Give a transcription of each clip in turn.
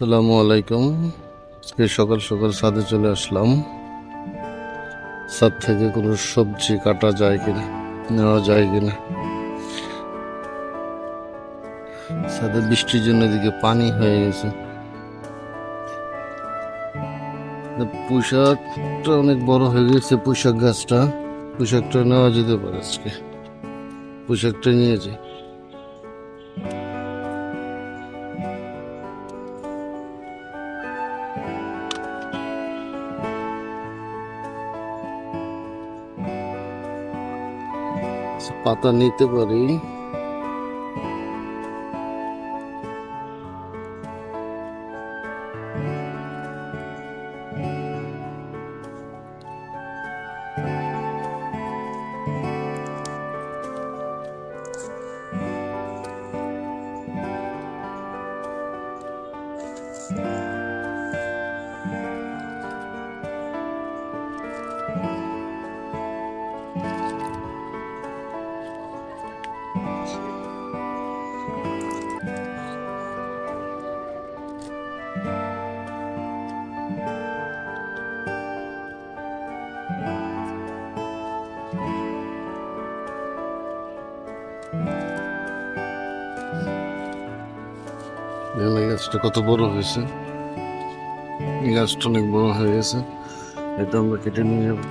আসসালামু আলাইকুম। আজকে সকাল সকাল ছাদে চলে আসলাম। ছাদ থেকে কোনো সবজি কাটা যায় কিনা, নেওয়া যায় কিনা। ছাদে বৃষ্টির জন্য এদিকে পানি হয়ে গেছে। পুঁইশাকটা অনেক বড় হয়ে গেছে। পুঁইশাক গাছটা, পুঁইশাকটা নেওয়া যেতে পারে আজকে। পুঁইশাকটা নিয়ে যাই। পাতা নিতে পারি। এই গাছটা কত বড় হয়েছে। এই গাছটা অনেক বড় হয়ে গেছে। এটা আমরা কেটে নিয়ে যাবো।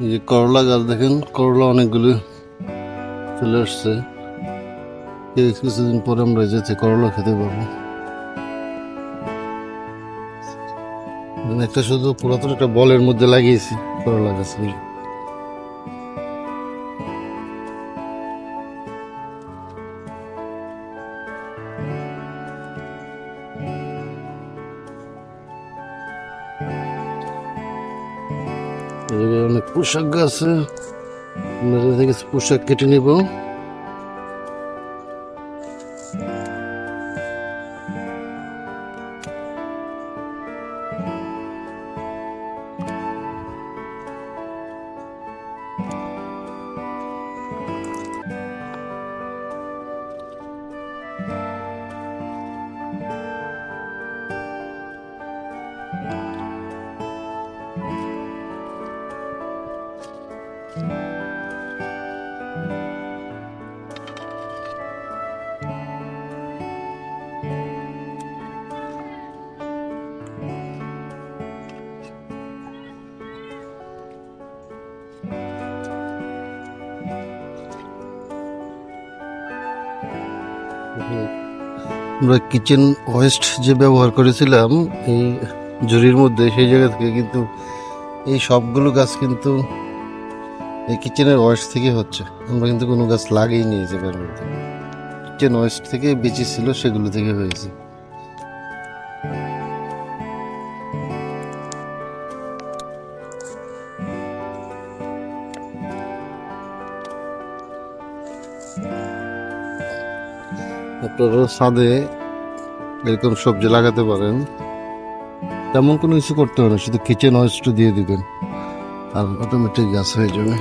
এই যে করলা গাছ দেখেন, করলা অনেকগুলো চলে আসছে। কিছুদিন পরে আমরা যেতে করলা খেতে পারবো। একটা শুধু পুরাতন একটা বলের মধ্যে লাগিয়েছি করলা গাছগুলো। অনেক পোশাক আছে, আমরা থেকে পোশাক কেটে নিব। আমরা কিচেন ওয়েস্ট যে ব্যবহার করেছিলাম এই ঝুড়ির মধ্যে, সেই জায়গা থেকে কিন্তু এই সবগুলো গাছ কিন্তু এই কিচেনের ওয়েস্ট থেকে হচ্ছে। আমরা কিন্তু কোনো গাছ লাগাইনি এই জায়গার মধ্যে। কিচেন ওয়েস্ট থেকে বেঁচে ছিল, সেগুলো থেকে হয়েছে। আপনারা ছাদে এরকম সবজি লাগাতে পারেন। তেমন কোনো কিছু করতে হবে না, শুধু কিচেন ওয়েস্ট দিয়ে দিবেন আর অটোমেটিক গাছ হয়ে যাবে।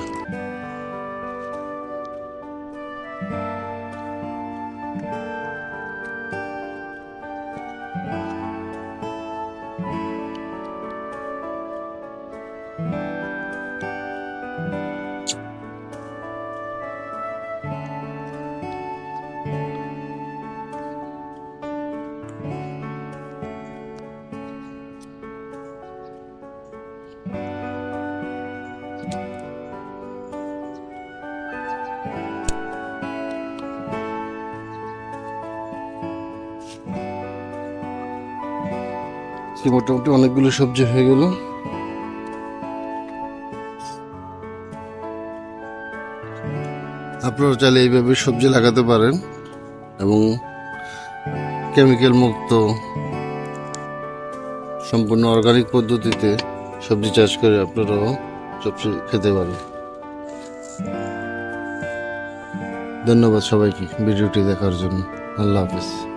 মোটামুটি অনেকগুলো সবজি হয়ে গেল। আপনারা চাইলে এইভাবে সবজি লাগাতে পারেন এবং কেমিক্যাল মুক্ত সম্পূর্ণ অর্গানিক পদ্ধতিতে সবজি চাষ করে আপনারাও সবজি খেতে পারেন। ধন্যবাদ সবাইকে ভিডিওটি দেখার জন্য। আল্লাহ হাফেজ।